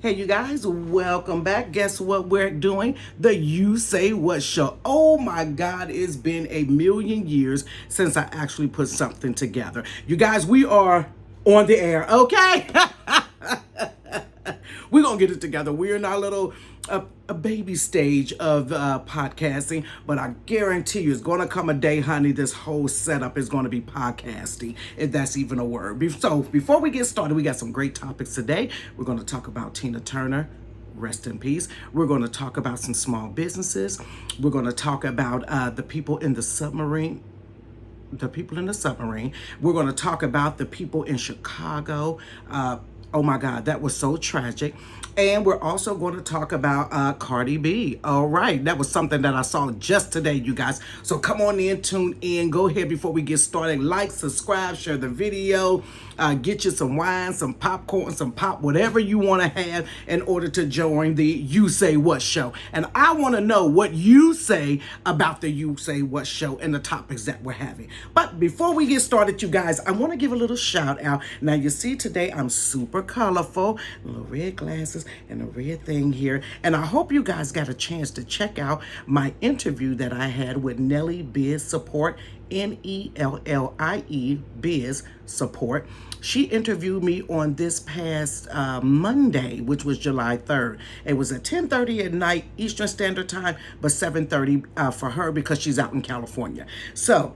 Hey, you guys, welcome back. Guess what we're doing? The You Say What show. Oh my God, it's been a million years since I actually put something together. You guys, we are on the air, okay? We're going to get it together. We're in our little a baby stage of podcasting, but I guarantee you it's going to come a day, honey, this whole setup is going to be podcasting, if that's even a word. So before we get started, we got some great topics today. We're going to talk about Tina Turner. Rest in peace. We're going to talk about some small businesses. We're going to talk about the people in the submarine. We're going to talk about the people in Chicago. Oh my God, that was so tragic. And we're also going to talk about Cardi B. All right, that was something that I saw just today, you guys. So come on in, tune in. Go ahead before we get started. Like, subscribe, share the video. Get you some wine, some popcorn, some pop, whatever you want to have in order to join the You Say What show. And I want to know what you say about the You Say What show and the topics that we're having. But before we get started, you guys, I want to give a little shout out. Now, you see today I'm super colorful, little red glasses and a red thing here. And I hope you guys got a chance to check out my interview that I had with Nelliebizsupport, Nellie Biz Support. She interviewed me on this past Monday, which was July 3rd. It was at 10:30 at night Eastern Standard Time, but 7:30 for her because she's out in California. So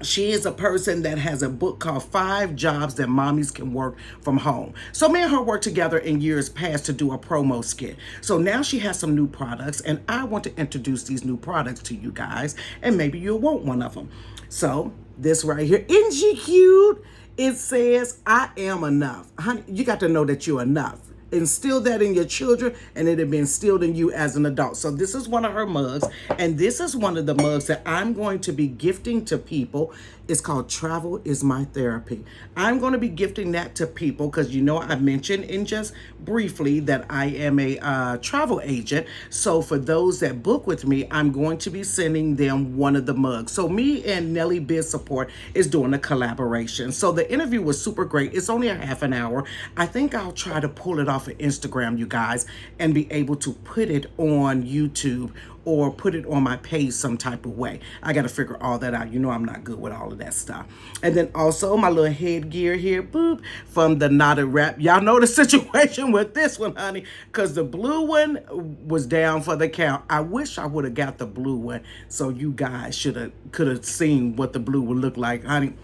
she is a person that has a book called 5 Jobs That Mommies Can Work From Home. So me and her worked together in years past to do a promo skit. So now she has some new products, and I want to introduce these new products to you guys, and maybe you'll want one of them. So this right here, isn't she cute? It says, I am enough. Honey, you got to know that you're enough. Instill that in your children, and it'll be instilled in you as an adult. So this is one of her mugs, and this is one of the mugs that I'm going to be gifting to people. It's called Travel is My Therapy. I'm going to be gifting that to people because you know I mentioned in just briefly that I am a travel agent. So for those that book with me, I'm going to be sending them one of the mugs. So me and Nelliebizsupport is doing a collaboration. So the interview was super great. It's only a half an hour. I think I'll try to pull it off of Instagram, you guys, and be able to put it on YouTube or put it on my page some type of way. I got to figure all that out. You know I'm not good with all of that stuff. And then also my little headgear here, boop, from the KnottedWrap. Y'all know the situation with this one, honey, because the blue one was down for the count. I wish I would have got the blue one so you guys could have seen what the blue would look like, honey.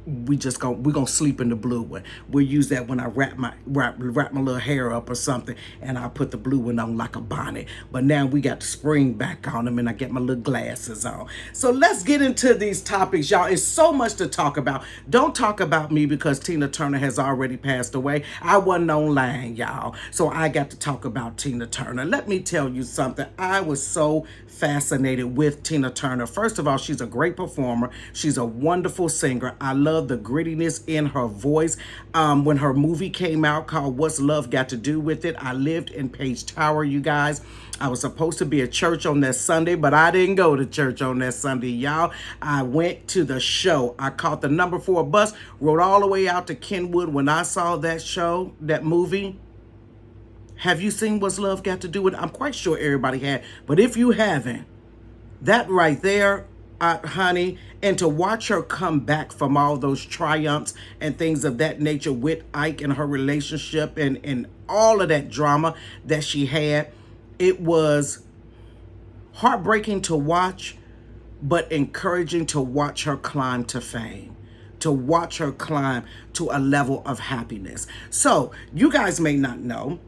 We're gonna sleep in the blue one. We'll use that when I wrap my little hair up or something, and I'll put the blue one on like a bonnet. But now we got the spring back on them, and I get my little glasses on. So let's get into these topics, y'all. It's so much to talk about. Don't talk about me because Tina Turner has already passed away. I wasn't online, y'all, so I got to talk about Tina Turner. Let me tell you something. I was so fascinated with Tina Turner. First of all, she's a great performer. She's a wonderful singer. I love the grittiness in her voice. When her movie came out called What's Love Got to Do With It, I lived in Page Tower, you guys. I was supposed to be at church on that Sunday, but I didn't go to church on that Sunday, y'all. I went to the show. I caught the number 4 bus, rode all the way out to Kenwood. When I saw that show, that movie, have you seen What's Love Got to Do With It? I'm quite sure everybody had, but if you haven't, that right there, honey, and to watch her come back from all those triumphs and things of that nature with Ike and her relationship and all of that drama that she had, it was heartbreaking to watch, but encouraging to watch her climb to fame, to watch her climb to a level of happiness. So you guys may not know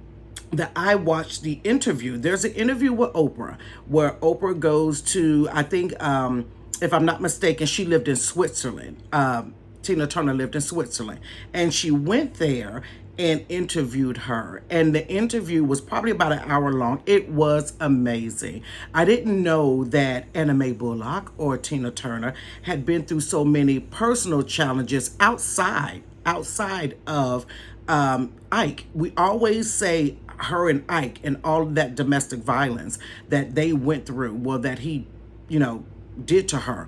that I watched the interview. There's an interview with Oprah where Oprah goes to, I think, if I'm not mistaken, she lived in Switzerland. Tina Turner lived in Switzerland. And she went there and interviewed her. And the interview was probably about an hour long. It was amazing. I didn't know that Anna Mae Bullock or Tina Turner had been through so many personal challenges outside of Ike. We always say her and Ike and all of that domestic violence that they went through, well, that he, did to her.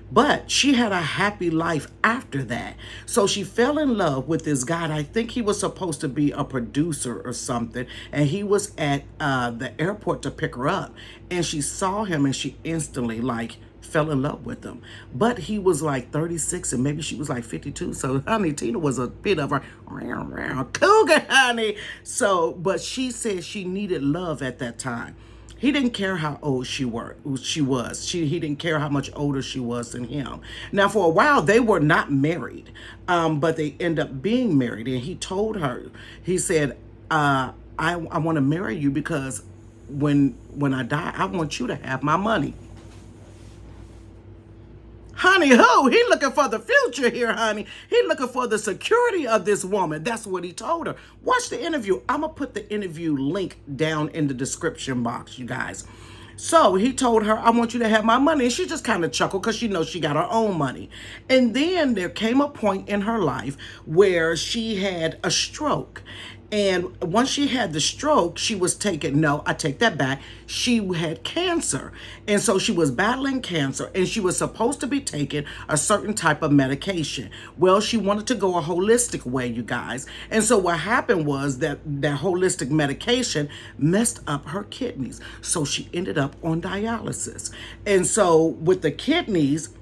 But she had a happy life after that. So she fell in love with this guy. I think he was supposed to be a producer or something. And he was at the airport to pick her up. And she saw him and she instantly like fell in love with him. But he was like 36 and maybe she was like 52. So honey, Tina was a bit of a cougar, honey. So, but she said she needed love at that time. He didn't care how old she was. He didn't care how much older she was than him. Now, for a while, they were not married, but they end up being married. And he told her, he said, I want to marry you because when I die, I want you to have my money. Honey, who? He looking for the future here, honey. He looking for the security of this woman. That's what he told her. Watch the interview. I'm going to put the interview link down in the description box, you guys. So he told her, I want you to have my money. And she just kind of chuckled because she knows she got her own money. And then there came a point in her life where she had a stroke. And once she had the stroke, she was taken, no, I take that back. She had cancer. And so she was battling cancer and she was supposed to be taking a certain type of medication. Well, she wanted to go a holistic way, you guys. And so what happened was that holistic medication messed up her kidneys. So she ended up on dialysis. And so with the kidneys,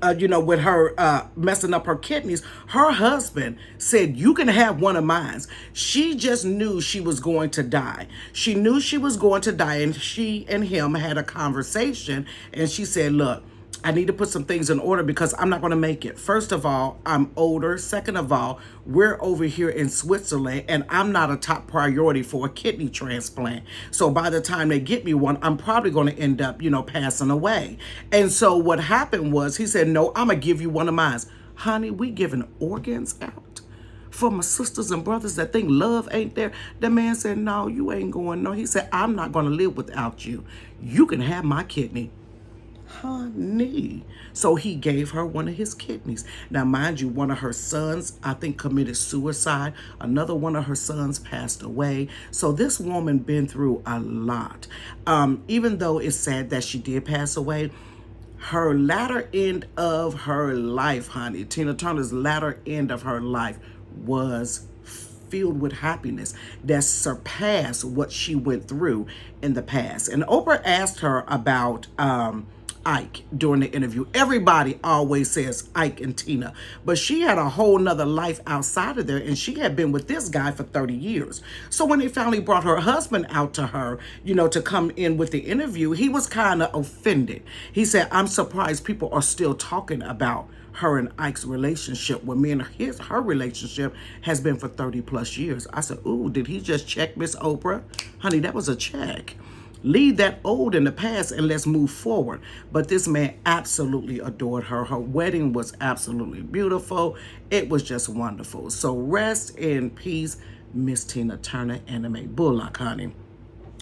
with her messing up her kidneys, her husband said, you can have one of mine. She just knew she was going to die. She knew she was going to die, and she and him had a conversation, and she said, look, I need to put some things in order because I'm not going to make it. First of all, I'm older. Second of all, we're over here in Switzerland and I'm not a top priority for a kidney transplant. So by the time they get me one, I'm probably going to end up, passing away. And so what happened was he said, no, I'm going to give you one of mine. Honey, we giving organs out for my sisters and brothers that think love ain't there. The man said, no, you ain't going. No, he said, I'm not going to live without you. You can have my kidney. Honey. So he gave her one of his kidneys. Now, mind you, one of her sons, I think, committed suicide. Another one of her sons passed away. So this woman been through a lot. Even though it's sad that she did pass away, her latter end of her life, honey, Tina Turner's latter end of her life was filled with happiness that surpassed what she went through in the past. And Oprah asked her about Ike during the interview. Everybody always says Ike and Tina, but she had a whole nother life outside of there, and she had been with this guy for 30 years. So when they finally brought her husband out to her, to come in with the interview, he was kind of offended. He said, I'm surprised people are still talking about her and Ike's relationship when me and her relationship has been for 30 plus years. I said, ooh, did he just check Miss Oprah? Honey, that was a check. Leave that old in the past and let's move forward. But this man absolutely adored her. Her wedding was absolutely beautiful. It was just wonderful. So rest in peace, Miss Tina Turner, Anime Bullock, honey.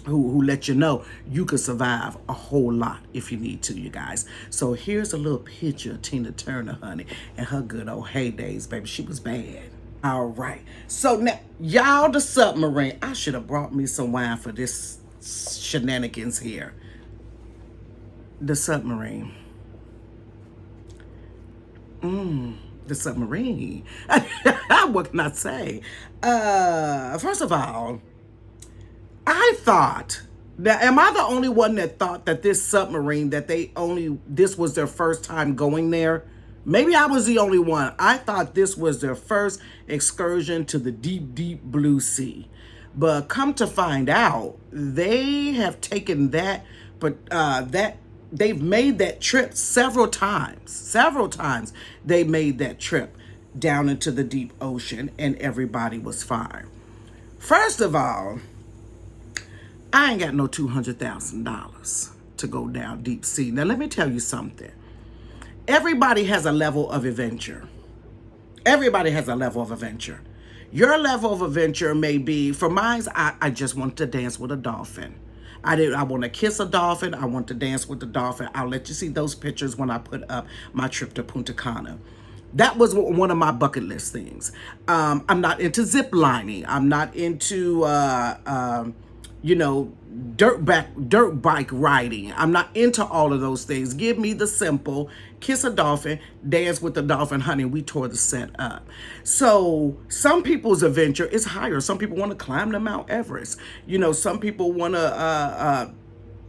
Who let you know you could survive a whole lot if you need to, you guys. So here's a little picture of Tina Turner, honey, and her good old heydays, baby. She was bad. All right. So now, y'all, the Submarine. I should have brought me some wine for this shenanigans here. The Submarine. The Submarine. What can I say? First of all, I thought, now am I the only one that thought that this submarine, this was their first time going there? Maybe I was the only one. I thought this was their first excursion to the deep, deep blue sea. But come to find out, they have taken that, they've made that trip several times. Several times they made that trip down into the deep ocean and everybody was fine. First of all, I ain't got no $200,000 to go down deep sea. Now, let me tell you something. Everybody has a level of adventure. Everybody has a level of adventure. Your level of adventure may be, for mine, I just want to dance with a dolphin. I want to kiss a dolphin. I want to dance with the dolphin. I'll let you see those pictures when I put up my trip to Punta Cana. That was one of my bucket list things. I'm not into zip lining. I'm not into you know, dirt bike riding. I'm not into all of those things. Give me the simple: kiss a dolphin, dance with the dolphin, honey. We tore the set up. So some people's adventure is higher. Some people want to climb the Mount Everest. You know, some people want to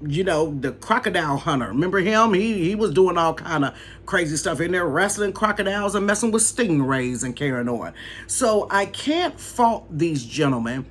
you know, the crocodile hunter. Remember him? He was doing all kind of crazy stuff in there, wrestling crocodiles and messing with stingrays and carrying on. So I can't fault these gentlemen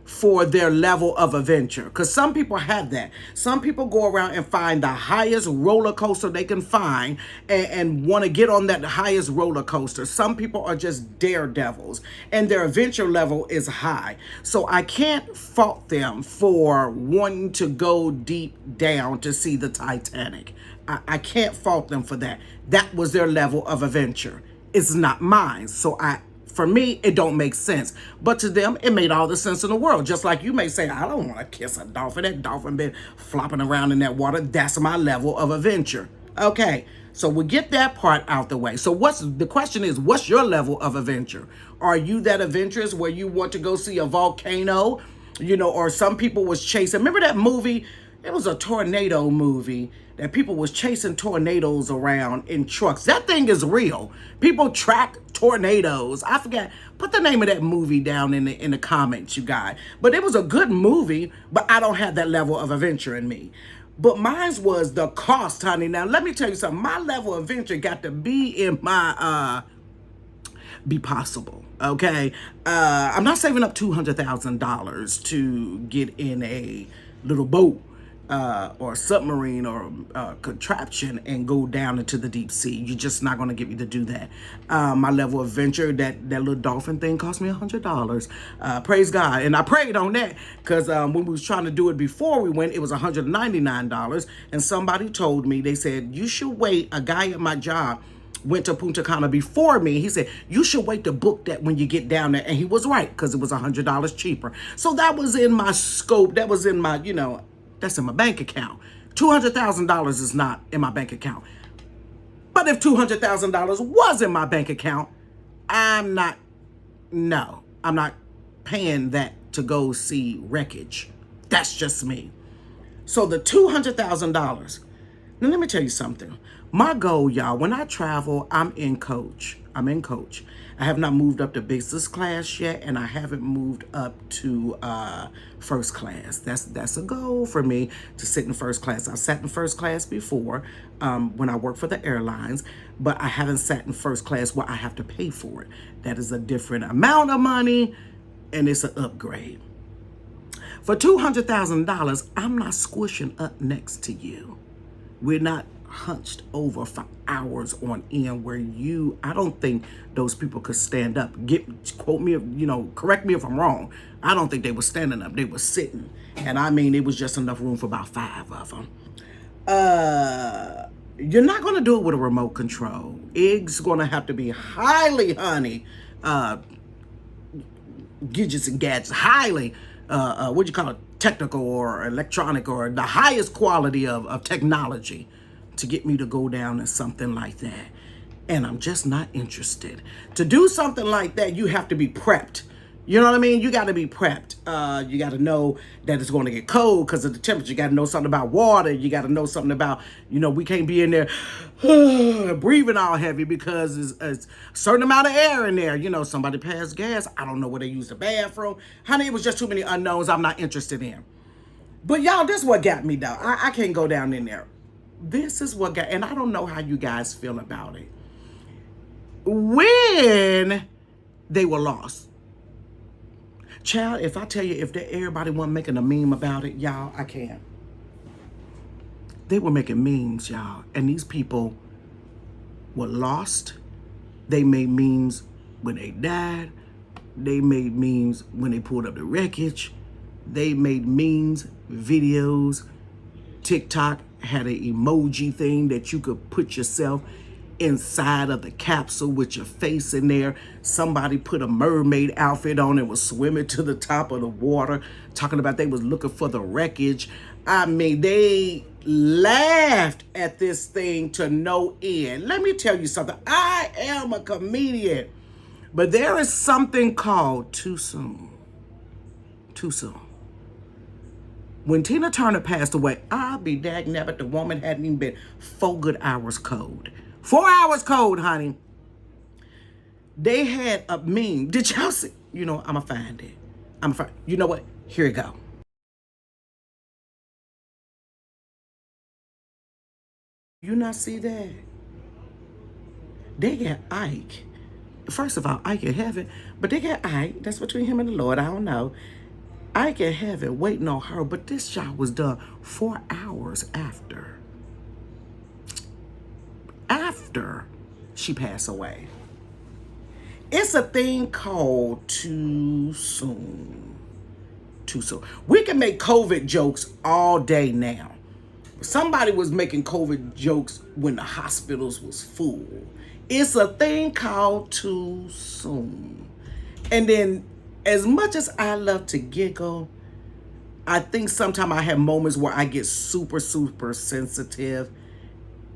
for their level of adventure, because some people have that. Some people go around and find the highest roller coaster they can find and want to get on that highest roller coaster. Some people are just daredevils and their adventure level is high. So I can't fault them for wanting to go deep down to see the Titanic. I can't fault them for that. That was their level of adventure. It's not mine. So for me, it don't make sense. But to them, it made all the sense in the world. Just like you may say, I don't want to kiss a dolphin. That dolphin been flopping around in that water. That's my level of adventure. Okay, so we get that part out the way. So the question is, what's your level of adventure? Are you that adventurous where you want to go see a volcano? You know, or some people was chasing. Remember that movie? It was a tornado movie that people was chasing tornadoes around in trucks. That thing is real. People track tornadoes. I forgot. Put the name of that movie down in the comments, you guys. But it was a good movie, but I don't have that level of adventure in me. But mine was the cost, honey. Now, let me tell you something. My level of adventure got to be in my be possible. Okay, I'm not saving up $200,000 to get in a little boat or submarine or contraption and go down into the deep sea. You're just not going to get me to do that. My level of adventure, that little dolphin thing cost me $100. Praise God. And I prayed on that because when we was trying to do it before we went, it was $199. And somebody told me, they said, you should wait. A guy at my job went to Punta Cana before me. He said, you should wait to book that when you get down there. And he was right, because it was $100 cheaper. So that was in my scope. That was in my, that's in my bank account. $200,000 is not in my bank account. But if $200,000 was in my bank account, I'm not paying that to go see wreckage. That's just me. So the $200,000. Now let me tell you something. My goal, y'all, when I travel, I'm in coach. I have not moved up to business class yet, and I haven't moved up to first class. That's a goal for me, to sit in first class. I've sat in first class before when I worked for the airlines, but I haven't sat in first class where I have to pay for it. That is a different amount of money, and it's an upgrade. For $200,000, I'm not squishing up next to you. We're not hunched over for hours on end where I don't think those people could stand up. Quote me, correct me if I'm wrong. I don't think they were standing up. They were sitting. And I mean, it was just enough room for about 5 of them. You're not going to do it with a remote control. It's going to have to be highly, honey, gadgets and gadgets, highly, what you call it, technical or electronic, or the highest quality of technology to get me to go down in something like that. And I'm just not interested. To do something like that, you have to be prepped. You know what I mean? You got to be prepped. You got to know that it's going to get cold because of the temperature. You got to know something about water. You got to know something about, we can't be in there breathing all heavy because it's a certain amount of air in there. Somebody passed gas. I don't know where they use the bathroom. Honey, it was just too many unknowns I'm not interested in. But y'all, this is what got me down. I can't go down in there. This is what got, and I don't know how you guys feel about it. When they were lost. Child, if I tell you, if everybody wasn't making a meme about it, y'all, I can't. They were making memes, y'all. And these people were lost. They made memes when they died. They made memes when they pulled up the wreckage. They made memes, videos. TikTok had an emoji thing that you could put yourself inside of the capsule with your face in there. Somebody put a mermaid outfit on and was swimming to the top of the water, talking about they was looking for the wreckage. I mean, they laughed at this thing to no end. Let me tell you something. I am a comedian, but there is something called too soon. Too soon. When Tina Turner passed away, I'll be dagnabbit, the woman hadn't even been 4 good hours cold. 4 hours cold, honey. They had a meme. Did y'all see? You know, I'ma find it. You know what? Here it go. You not see that? They got Ike. First of all, Ike in heaven, but they got Ike. That's between him and the Lord. I don't know. Ike in heaven waiting on her, but this shot was done 4 hours after she passed away. It's a thing called too soon. Too soon. We can make COVID jokes all day now. Somebody was making COVID jokes when the hospitals was full. It's a thing called too soon. And then, as much as I love to giggle, I think sometimes I have moments where I get super, super sensitive.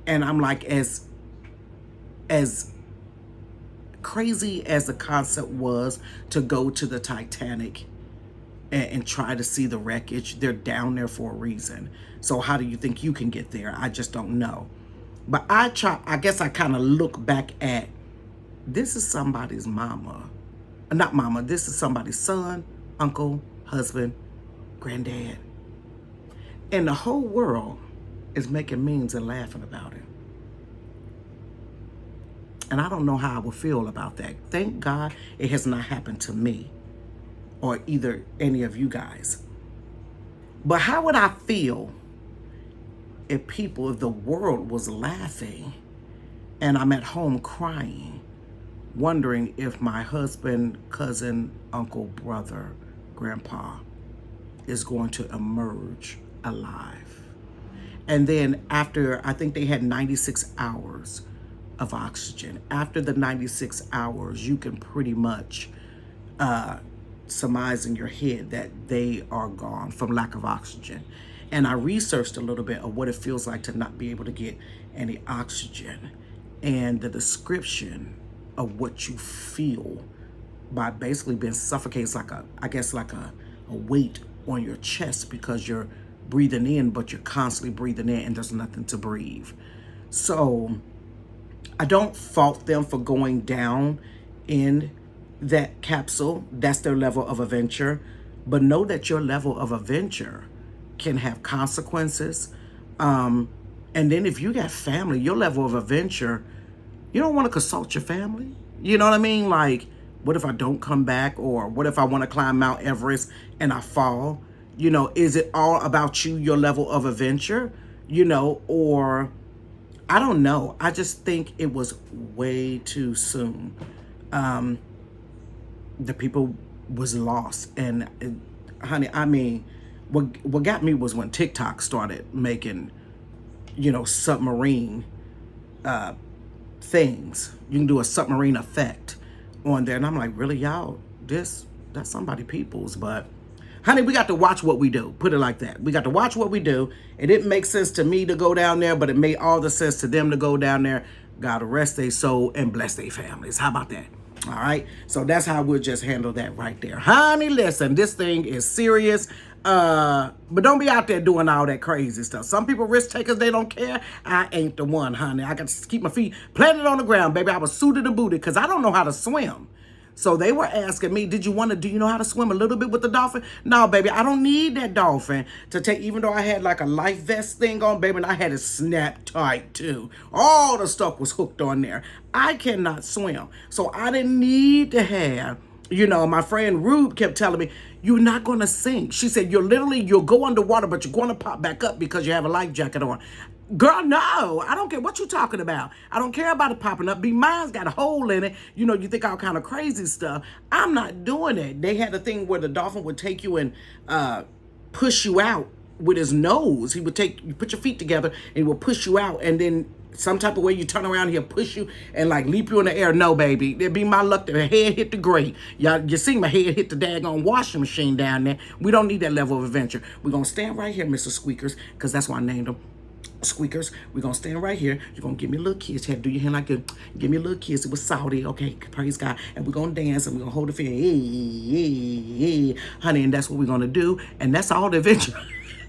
And I'm like, as crazy as the concept was to go to the Titanic and try to see the wreckage, they're down there for a reason. So how do you think you can get there? I just don't know. But I guess I kind of look back at, this is somebody's mama. Not mama, this is somebody's son, uncle, husband, granddad. And the whole world is making memes and laughing about it. And I don't know how I would feel about that. Thank God it has not happened to me or either any of you guys. But how would I feel if the world was laughing and I'm at home crying, wondering if my husband, cousin, uncle, brother, grandpa is going to emerge alive? And then after, I think they had 96 hours of oxygen. After the 96 hours, you can pretty much surmise in your head that they are gone from lack of oxygen. And I researched a little bit of what it feels like to not be able to get any oxygen, and the description of what you feel by basically being suffocated. It's like a weight on your chest because you're breathing in, but you're constantly breathing in and there's nothing to breathe. So I don't fault them for going down in that capsule. That's their level of adventure. But know that your level of adventure can have consequences. And then if you got family, your level of adventure, you don't want to consult your family. You know what I mean? Like, what if I don't come back? Or what if I want to climb Mount Everest and I fall? You know, is it all about you, your level of adventure? You know, or I don't know. I just think it was way too soon. The people was lost. And honey, I mean, what got me was when TikTok started making, you know, submarine things. You can do a submarine effect on there. And I'm like, really, y'all? That's somebody people's. But honey, we got to watch what we do. Put it like that. We got to watch what we do. It didn't make sense to me to go down there, but it made all the sense to them to go down there. God rest their soul and bless their families. How about that? All right. So that's how we'll just handle that right there. Honey, listen, this thing is serious. But don't be out there doing all that crazy stuff. Some people risk takers, they don't care. I ain't the one, honey. I got to keep my feet planted on the ground, baby. I was suited and booted because I don't know how to swim. So they were asking me, do you know how to swim a little bit with the dolphin? No, baby, I don't need that dolphin to take, even though I had like a life vest thing on, baby, and I had it snapped tight too. All the stuff was hooked on there. I cannot swim. So I didn't need to have, you know, my friend Rube kept telling me, you're not going to sink. She said, you'll go underwater, but you're going to pop back up because you have a life jacket on. Girl, no, I don't care what you're talking about. I don't care about it popping up. Mine's got a hole in it. You know, you think all kind of crazy stuff. I'm not doing it. They had a thing where the dolphin would take you and push you out with his nose. He would you put your feet together and he would push you out. And then some type of way you turn around, he'll push you and like leap you in the air. No, baby. It'd be my luck that my head hit the grate. Y'all, you see my head hit the daggone washing machine down there. We don't need that level of adventure. We're going to stand right here, Mr. Squeakers, because that's why I named them Squeakers. We're gonna stand right here. You're gonna give me a little kiss. You have to do your hand like a, give me a little kiss. It was salty. Okay, praise God. And we're gonna dance and we're gonna hold the feet. Hey, hey, hey, honey, and that's what we're gonna do. And that's all the adventure.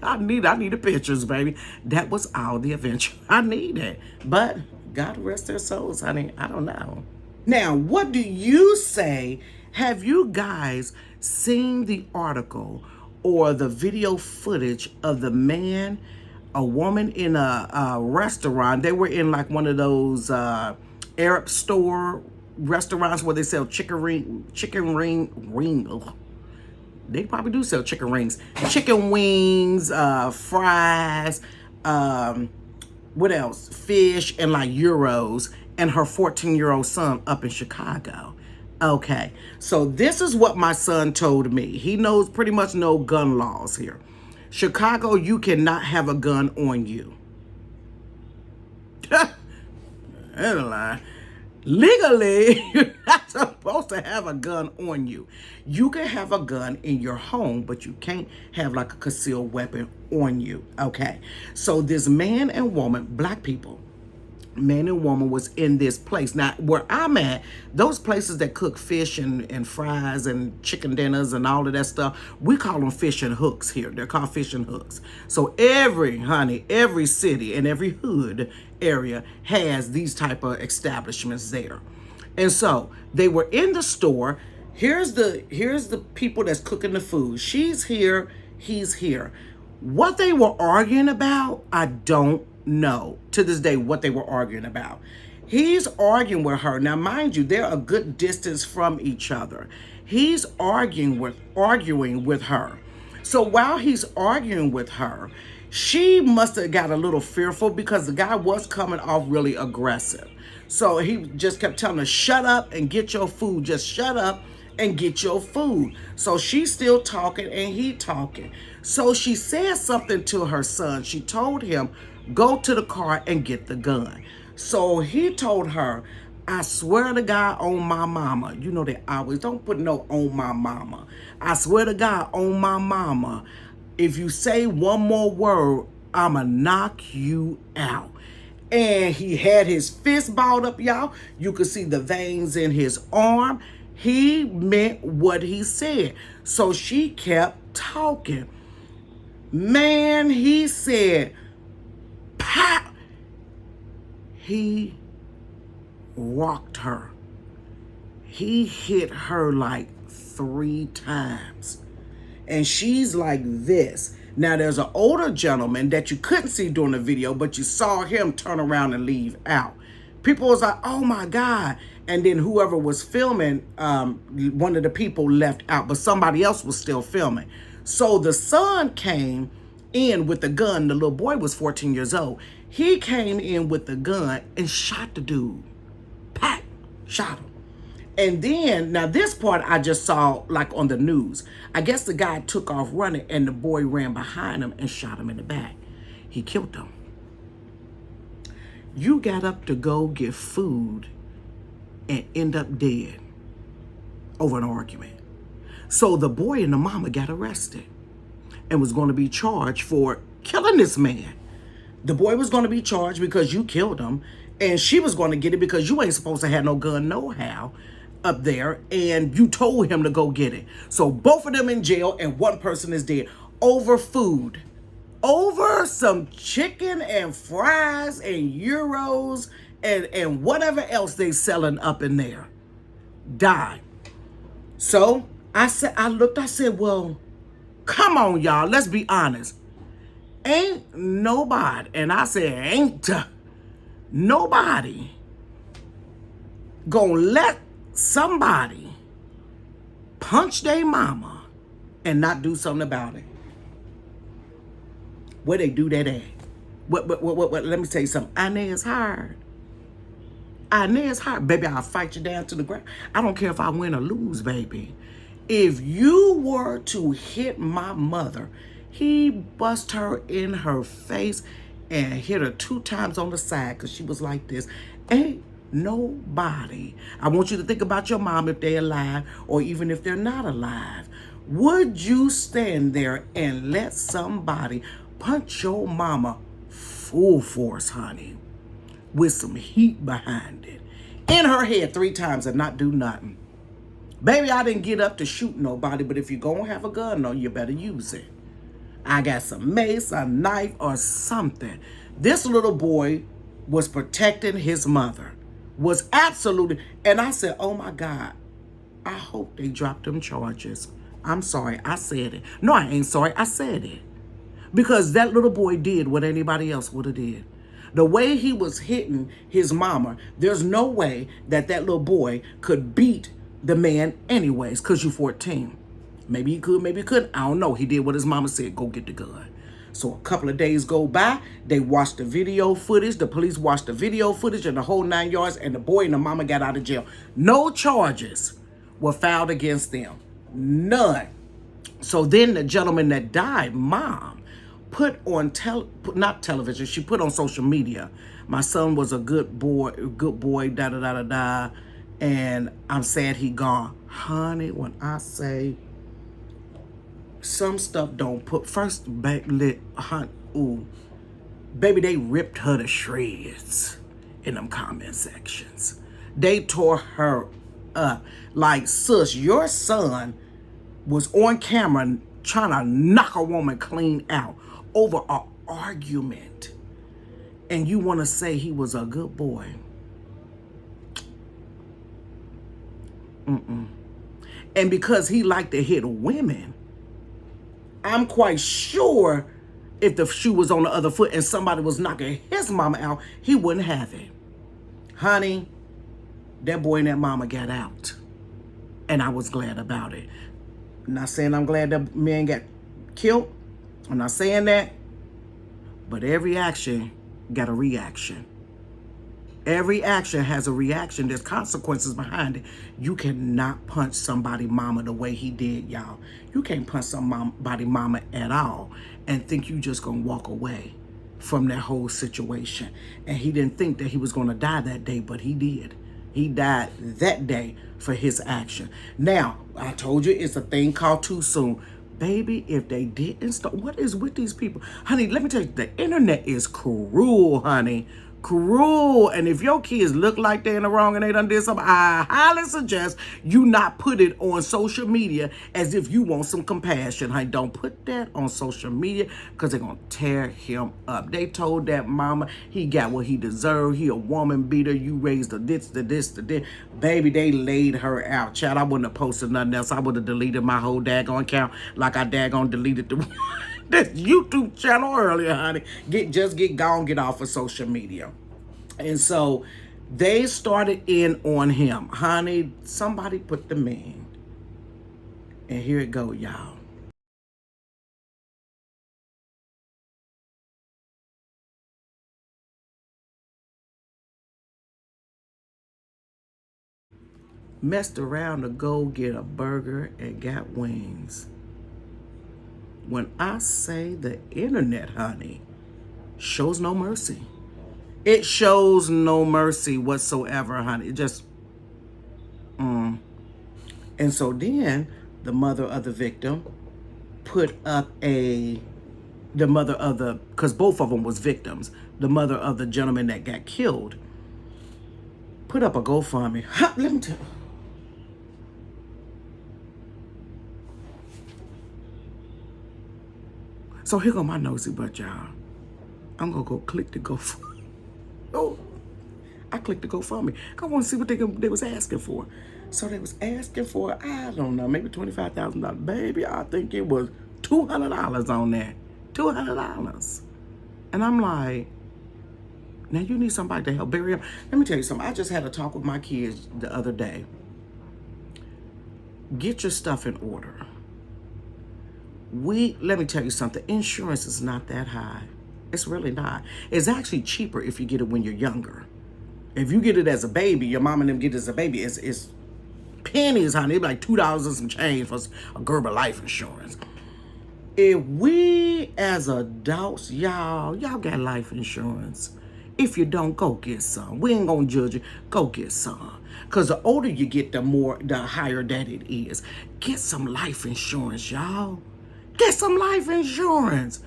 I need the pictures, baby. That was all the adventure I needed. But God rest their souls, honey. I don't know. Now, what do you say? Have you guys seen the article or the video footage of the man, a woman in a restaurant? They were in like one of those Arab store restaurants where they sell chicken ring. Ugh. They probably do sell chicken rings, chicken wings, fries, what else? Fish and like euros, and her 14-year-old son up in Chicago. Okay, so this is what my son told me. He knows pretty much no gun laws here. Chicago, you cannot have a gun on you. That's a lie. Legally, you're not supposed to have a gun on you. You can have a gun in your home, but you can't have like a concealed weapon on you. Okay, so this man and woman, black people, man and woman was in this place. Now, where I'm at, those places that cook fish and fries and chicken dinners and all of that stuff, we call them fish and hooks here. They're called fish and hooks. So every city and every hood area has these type of establishments there. And so they were in the store. Here's the people that's cooking the food. She's here, he's here. What they were arguing about, I don't know to this day what they were arguing about. He's arguing with her. Now, mind you, they're a good distance from each other. He's arguing with her. So while he's arguing with her, she must have got a little fearful because the guy was coming off really aggressive. So he just kept telling her, shut up and get your food. Just shut up and get your food. So she's still talking and he talking. So she said something to her son. She told him, go to the car and get the gun. So he told her, I swear to God on my mama. You know they always don't put no on my mama. I swear to God on my mama. If you say one more word, I'ma knock you out. And he had his fist balled up, y'all. You could see the veins in his arm. He meant what he said. So she kept talking. Man, he said, pop. He rocked her. He hit her like 3 times. And she's like this. Now, there's an older gentleman that you couldn't see during the video, but you saw him turn around and leave out. People was like, oh my God. And then whoever was filming, one of the people left out, but somebody else was still filming. So the son came in with the gun. The little boy was 14 years old. He came in with the gun and shot the dude. Pat, shot him. And then, now this part I just saw like on the news. I guess the guy took off running and the boy ran behind him and shot him in the back. He killed him. You got up to go get food and end up dead over an argument. So the boy and the mama got arrested and was going to be charged for killing this man. The boy was going to be charged because you killed him, and she was going to get it because you ain't supposed to have no gun no how up there, and you told him to go get it. So both of them in jail, and one person is dead over food. Over some chicken and fries and euros and whatever else they selling up in there. Died. So I said, well, come on, y'all, let's be honest. Ain't nobody, and I said ain't nobody gonna let somebody punch their mama and not do something about it. Where they do that at? What, let me tell you something. Inez hard. Inez hard. Baby, I'll fight you down to the ground. I don't care if I win or lose, baby. If you were to hit my mother, he bust her in her face and hit her 2 times on the side because she was like this. Ain't nobody. I want you to think about your mom if they're alive or even if they're not alive. Would you stand there and let somebody punch your mama full force, honey, with some heat behind it, in her head 3 times and not do nothing? Baby, I didn't get up to shoot nobody, but if you're going to have a gun, no, you better use it. I got some mace, a knife, or something. This little boy was protecting his mother. Was absolutely, and I said, oh my God, I hope they dropped them charges. I'm sorry, I said it. No, I ain't sorry, I said it. Because that little boy did what anybody else would have did. The way he was hitting his mama, there's no way that that little boy could beat the man anyways, because you're 14. Maybe he could, maybe he couldn't. I don't know. He did what his mama said, go get the gun. So a couple of days go by, they watched the video footage, the police watched the video footage and the whole 9 yards, and the boy and the mama got out of jail. No charges were filed against them. None. So then the gentleman that died, mom, put on not television, she put on social media, my son was a good boy, da da da da da, and I'm sad he gone. Honey, when I say some stuff don't put first baby, baby, they ripped her to shreds in them comment sections. They tore her up. Like, sis, your son was on camera trying to knock a woman clean out over an argument, and you want to say he was a good boy. And because he liked to hit women, I'm quite sure if the shoe was on the other foot and somebody was knocking his mama out, he wouldn't have it. Honey, that boy and that mama got out, and I was glad about it. I'm not saying I'm glad that man got killed. I'm not saying that. But every action got a reaction. Every action has a reaction. There's consequences behind it. You cannot punch somebody mama the way he did, y'all. You can't punch somebody mama at all and think you just gonna walk away from that whole situation. And he didn't think that he was gonna die that day, but he did. He died that day for his action. Now, I told you it's a thing called too soon. Baby, if they didn't start, what is with these people? Honey, let me tell you, the internet is cruel, honey. Cruel. And if your kids look like they're in the wrong and they done did something, I highly suggest you not put it on social media as if you want some compassion. Honey, don't put that on social media because they're going to tear him up. They told that mama he got what he deserved. He a woman beater. You raised the this, the this, the this. Baby, they laid her out. Child, I wouldn't have posted nothing else. I would have deleted my whole daggone account like I daggone deleted the this YouTube channel earlier, honey. Get gone, get off of social media. And so they started in on him. Honey, somebody put the man. And here it go, y'all. Messed around to go get a burger and got wings. When I say the internet, honey, shows no mercy. It shows no mercy whatsoever, honey. It just, And so then the mother of the victim put up the mother of the, because both of them was victims, the mother of the gentleman that got killed, put up a GoFundMe. Let me tell you. So here go my nosy butt, y'all. I'm going to go click the GoFundMe. Oh, I clicked the GoFundMe. I want to see what they was asking for. So they was asking for, I don't know, maybe $25,000. Baby, I think it was $200 on there. $200. And I'm like, now you need somebody to help bury him. Let me tell you something. I just had a talk with my kids the other day. Get your stuff in order. Let me tell you something. Insurance is not that high. It's really not. It's actually cheaper if you get it when you're younger. If you get it as a baby, your mom and them get it as a baby, it's pennies, honey. It's like $2 and some change for a Gerber life insurance. If we as adults, y'all got life insurance. If you don't, go get some. We ain't gonna judge you. Go get some. Because the older you get, the higher that it is. Get some life insurance, y'all. Get some life insurance.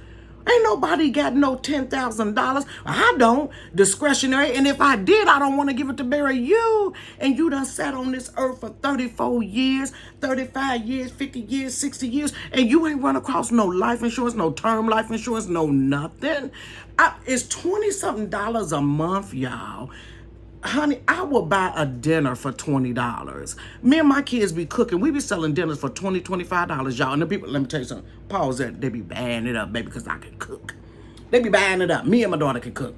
Ain't nobody got no $10,000. I don't. Discretionary. And if I did, I don't want to give it to bury you. And you done sat on this earth for 34 years, 35 years, 50 years, 60 years, and you ain't run across no life insurance, no term life insurance, no nothing. It's $20-something a month, y'all. Honey, I will buy a dinner for $20. Me and my kids be cooking. We be selling dinners for $20, $25, y'all. And the people, let me tell you something. Pause that. They be buying it up, baby, because I can cook. They be buying it up. Me and my daughter can cook.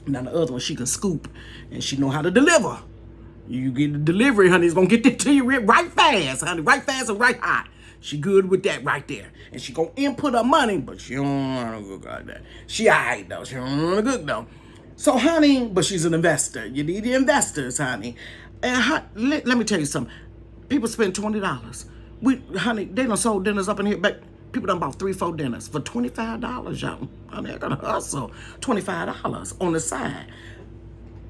Now the other one, she can scoop. And she know how to deliver. You get the delivery, honey. It's going to get that to you right fast, honey. Right fast and right hot. She good with that right there. And she going to input her money, but she don't want to cook like that. She all right, though. She don't want to cook, though. So, honey, but she's an investor. You need the investors, honey. And let me tell you something. People spend $20. Honey, they done sold dinners up in here. But people done bought 3-4 dinners for $25, y'all. Honey, I gotta hustle. $25 on the side.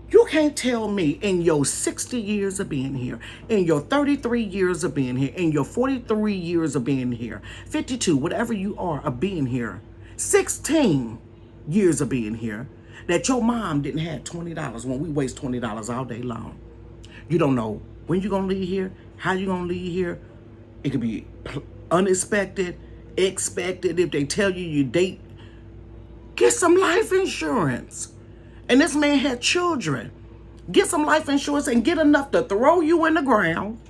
You can't tell me in your 60 years of being here, in your 33 years of being here, in your 43 years of being here, 52, whatever you are of being here, 16 years of being here, that your mom didn't have $20 when we waste $20 all day long. You don't know when you're going to leave here, how you're going to leave here. It could be unexpected, expected. If they tell you your date, get some life insurance. And this man had children. Get some life insurance and get enough to throw you in the ground.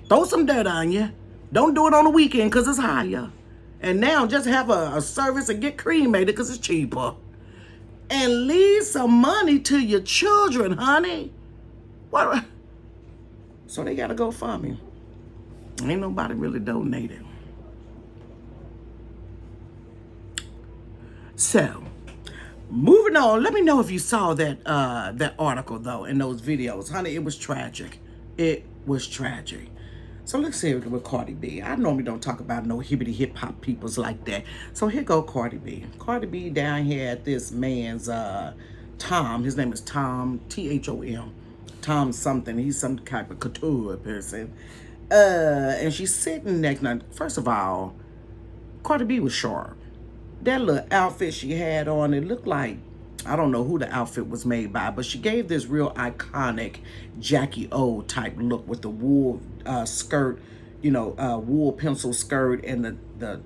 Throw some dirt on you. Don't do it on the weekend because it's higher. And now just have a service and get cremated because it's cheaper. And leave some money to your children, honey. What? So they got to go for me. Ain't nobody really donating. So, moving on. Let me know if you saw that article, though, and those videos. Honey, it was tragic. It was tragic. So let's see with Cardi B. I normally don't talk about no hibbity hip hop peoples like that. So here go Cardi B. Cardi B down here at this man's Tom. His name is Tom, T-H-O-M. Tom something. He's some type of couture person. And she's sitting next to, first of all, Cardi B was sharp. That little outfit she had on, it looked like, I don't know who the outfit was made by, but she gave this real iconic Jackie O type look with the wool skirt, wool pencil skirt and the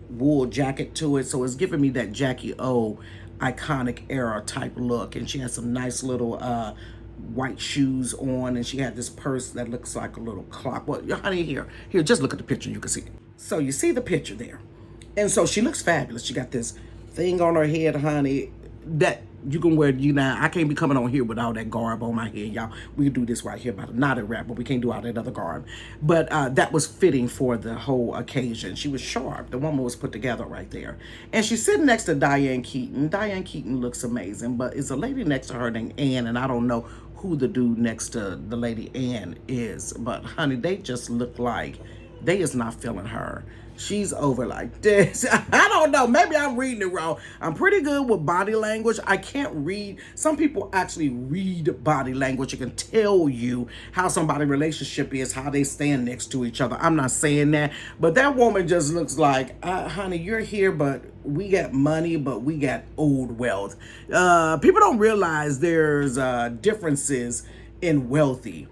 wool jacket to it. So it's giving me that Jackie O iconic era type look. And she had some nice little white shoes on, and she had this purse that looks like a little clock. Well, honey, here, just look at the picture. You can see it. So you see the picture there. And so she looks fabulous. She got this thing on her head, honey, that you can wear. I can't be coming on here with all that garb on my head, y'all. We can do this right here by the KnottedWrap, but we can't do all that other garb. But that was fitting for the whole occasion. She was sharp. The woman was put together right there. And she's sitting next to Diane Keaton. Diane Keaton looks amazing, but it's a lady next to her named Ann, and I don't know who the dude next to the lady Ann is. But, honey, they just look like they is not feeling her. She's over like this. I don't know. Maybe I'm reading it wrong. I'm pretty good with body language. I can't read. Some people actually read body language. It can tell you how somebody's relationship is, how they stand next to each other. I'm not saying that. But that woman just looks like, honey, you're here, but we got money, but we got old wealth. People don't realize there's differences in wealthy.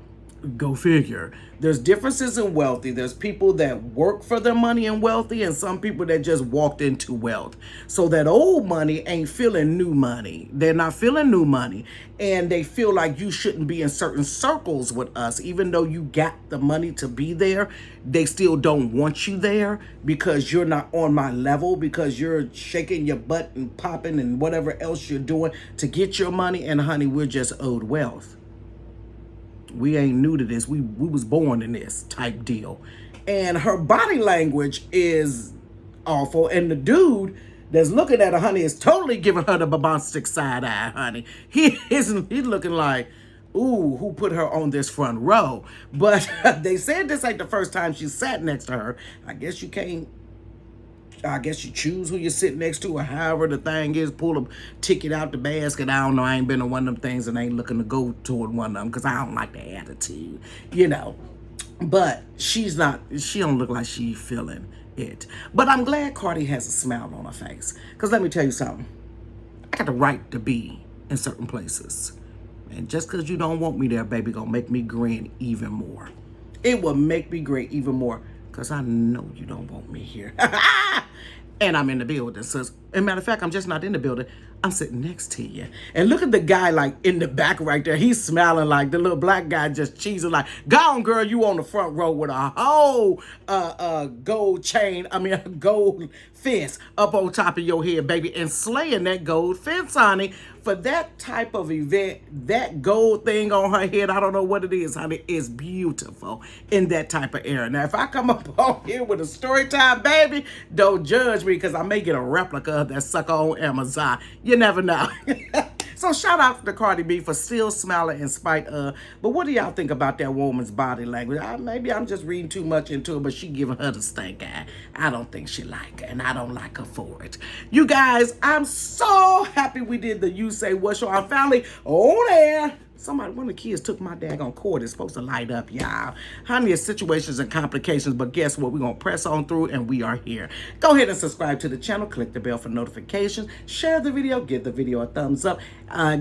Go figure. There's differences in wealthy. There's people that work for their money and wealthy, and some people that just walked into wealth. So that old money ain't feeling new money. They're not feeling new money. And they feel like you shouldn't be in certain circles with us. Even though you got the money to be there, they still don't want you there because you're not on my level, because you're shaking your butt and popping and whatever else you're doing to get your money. And honey, we're just owed wealth. We ain't new to this. We was born in this type deal. And her body language is awful. And the dude that's looking at her, honey, is totally giving her the bombastic side eye, honey. He's looking like, ooh, who put her on this front row? But they said this ain't the first time she sat next to her. I guess you choose who you sit next to, or however the thing is, pull a ticket out the basket. I don't know. I ain't been to one of them things and ain't looking to go toward one of them because I don't like the attitude, But she don't look like she feeling it. But I'm glad Cardi has a smile on her face. Because let me tell you something. I got the right to be in certain places. And just because you don't want me there, baby, gonna make me grin even more. It will make me grin even more because I know you don't want me here. And I'm in the building. So, as a matter of fact, I'm just not in the building. I'm sitting next to you. And look at the guy like in the back right there. He's smiling like the little black guy just cheesing like, go on, girl, you on the front row with a whole gold chain, a gold fence up on top of your head, baby, and slaying that gold fence, honey. For that type of event, that gold thing on her head, I don't know what it is, honey, is beautiful in that type of era. Now, if I come up on here with a story time, baby, don't judge me because I may get a replica of that sucker on Amazon. You never know. So shout out to Cardi B for still smiling in spite of. But what do y'all think about that woman's body language? Maybe I'm just reading too much into it, but she giving her the stink eye. I don't think she like her, and I don't like her for it. You guys, I'm so happy we did the You Say What show. I'm finally on air. One of the kids took my daggone cord. It's supposed to light up, y'all. Honey, it's situations and complications, but guess what? We're going to press on through, and we are here. Go ahead and subscribe to the channel. Click the bell for notifications. Share the video. Give the video a thumbs up.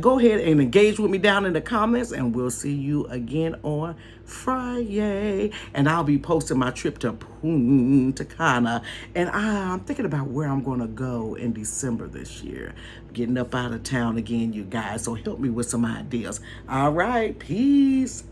Go ahead and engage with me down in the comments, and we'll see you again on Friday. And I'll be posting my trip to Punta Cana. And I'm thinking about where I'm going to go in December this year. Getting up out of town again, you guys. So help me with some ideas. All right. Peace.